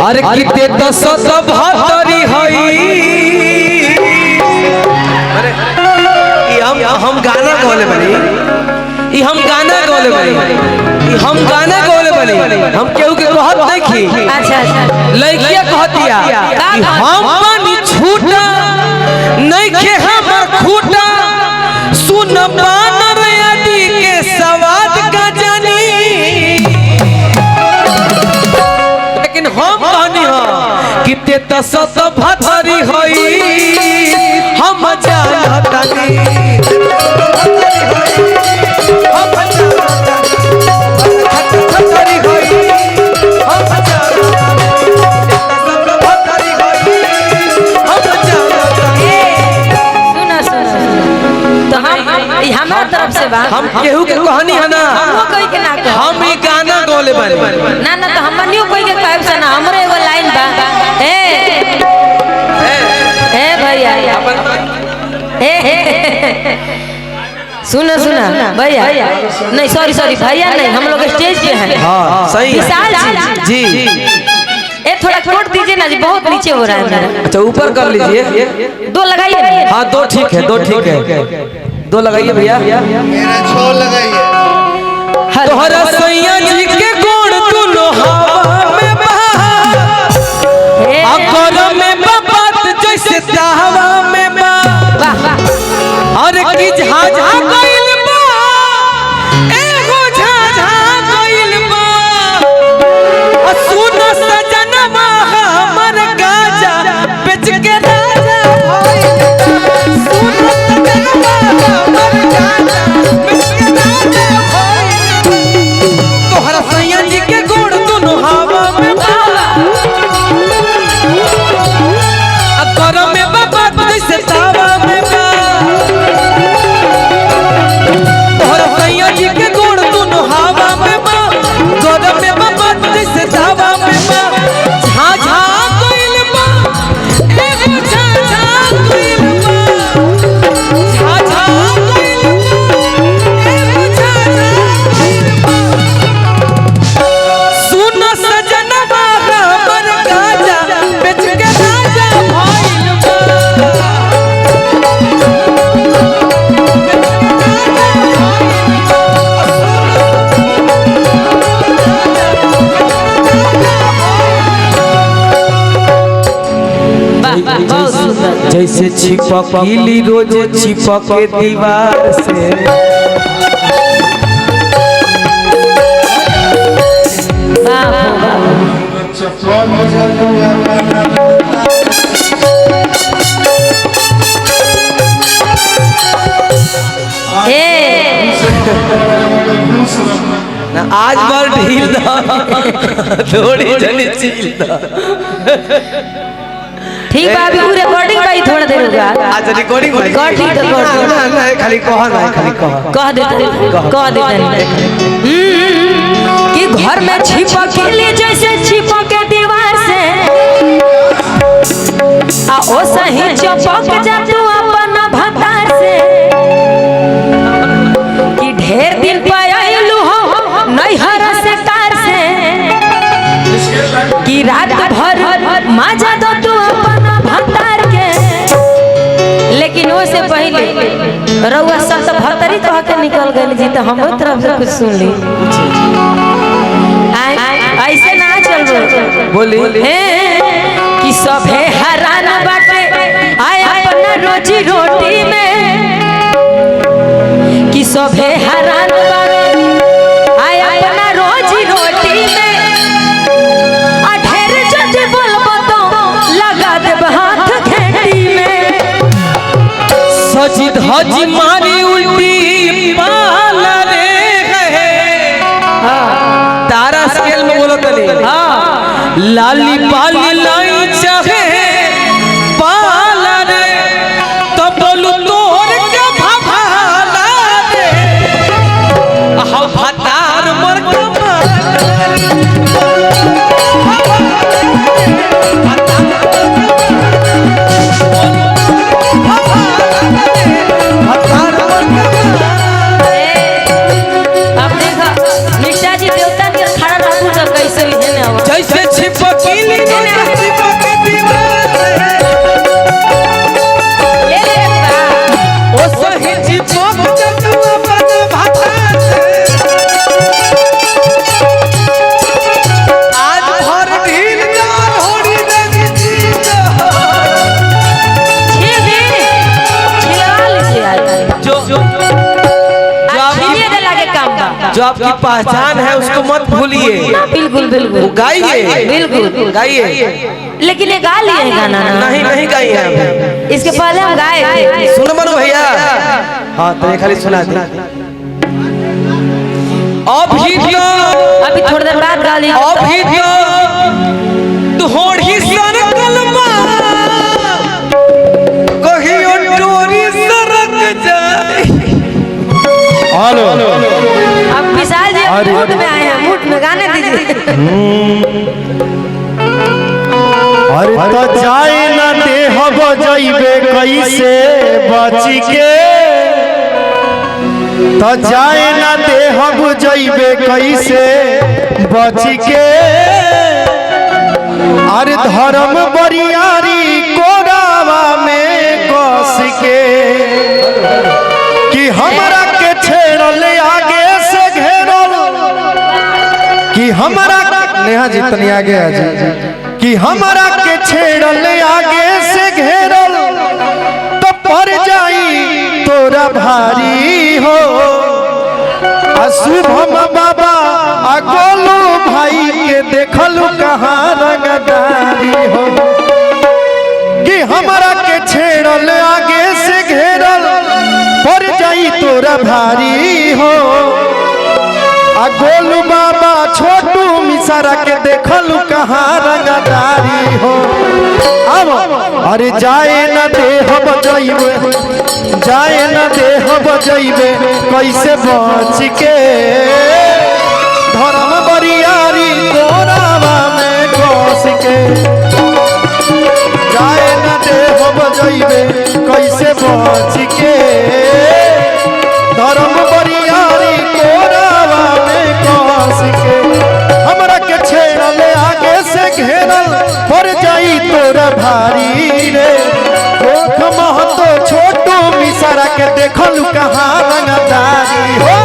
अरे किते तो सत भातरी हई हम गाना गौले बनी हम गाना गौले बनी हम गाना गौले बनी हम केहू के कहत देखी। अच्छा अच्छा लइकिया कहतिया हम पानी छूटा नहीं के हमर खूटा सुन बानर आदि के सवाद का जानी। लेकिन हम कहनी हो किते त सत भातरी होई हम जानतानी हमारा तरफ से बात हम केहू के कहानी है ना हमो कोई के ना कह हम ई गाना गौले बानी ना ना तो हमनियो कोई के कहब से ना हमरे एगो लाइन बा ए भैया सुना सुना भैया नहीं सॉरी सॉरी भैया नहीं हम लोग स्टेज पे हैं। हां सही है विशाल जी ए थोड़ा छोड़ दीजिए ना जी बहुत नीचे हो रहा है मेरा। अच्छा ऊपर कर लीजिए दो लगाइए ना। हां दो ठीक है दो लगाइए भैया मेरा छो लगाइए। तोहरा सैया जी के गोड़ दुनो हवा में बहा अगर में बात जैसे हवा में बा और की झाझा गइल बा एगो झाझा गइल बा सुन सजनवा हमर गाजा बेच के राजा भइल सुन सजनवा हमर गाजा बेच के राजा भइल। तोहरा सैया जी के गोड़ दुनो हवा में बा अगर में बाबा जैसे तावा में बा तोहरा सैया जी के गोड़ दुनो हवा में बा गोड़ में बाबा जैसे तावा में बा झाझा गइल बा एगो झाझा गइल बा झाझा गइल बा एगो झाझा गइल बा सुन सजनवा हमर गाजा बेच के राजा भइल बा बहुत सुंदर जैसे छिपकली रोज छिपके दीवार से आज बार ढील दा थोड़ी जनी चील दा। ठीक है अभी रिकॉर्डिंग भाई थोड़ा देर होगा। आज रिकॉर्डिंग हो ठीक है ना खाली कह देते कि घर में छिपकली जैसे छिपके दीवार से आ ओ सही चपक जा तू अपन भतार से कि ढेर दिन पे आइलू हो नैहर से कार से कि रात भर मजा दो तू अपन भतार के। लेकिन वो से पहले रउआ सब भतरी कह के निकल गई जी तो हमरो तरफ से कुछ सुन ली ऐसे ना चल बोली कि सभे हरान बाटे आय अपना रोजी रोटी में कि सभे हरान बाटे आय अपना रोजी रोटी में आ ढेर जल्दी बोलबो तो लगा देब हाथ खेती में। सजी धजी मारी उल्टी पाला रे है तारा स्केल में बोलो तनी लाली पाली लाई चाहे पाला रे तो बोलू तोर के भाभाला रे हम भतार मर अब देखो निष्ठा जी देवता के खड़ा रहू तो कैसे इने जैसे छिपकली आपकी पहचान है उसको मत भूलिए। बिल्कुल बिल्कुल गाइए, बिल्कुल गाइए। लेकिन ये गा लिए हैं गाना ना? नहीं नहीं गाइए आप। इसके पहले हम गाए थे। सुन मनु भैया, हाँ तो खाली सुना दे। अभी थोड़ी देर बाद गा ली। अभी थोड़ी सन कलमा कहियो टोरी सरक जाए। हेलो अब विशाल जी मूड में आए हैं, मूड में गाने दीजिए। अरे तो जाए ना दे हब जइबे कैसे बच के, तो जाए ना दे हब जइबे कैसे बच के। अरे धर्म बरियारी कोरावा में कस के कि हमरा के छेड़ल आगे से घेरल, कि हमरा नेहा जी तनी आगे आ जा, कि हमरा के छेड़ल आगे से घेरल तो पर जाई तोरा भारी हो। शुभम बाबा आ गोलू भाई के देखलू कहाँ रंगदारी हो, कि हमरा के छेड़ल आगे से घेरल पर जाई तोरा भारी हो। आ गोलू बाबा छोटू मिसारा के देखलू कहाँ रंगदारी हो। अब अरे जाए न दे हम जइबे, जाए न दे हम जइबे कैसे बच के। धर्म बरियारी कोरावा में कस के, जाए न दे हम जइबे कैसे बच के। धर्म बरियारी कोरावा में कस के, हमरा के छेड़ल आगे से घेरल पर जाई तोरा भारी रे। गोख महतो छोटू मिसारा के देखलू कहाँ रंगदारी हो।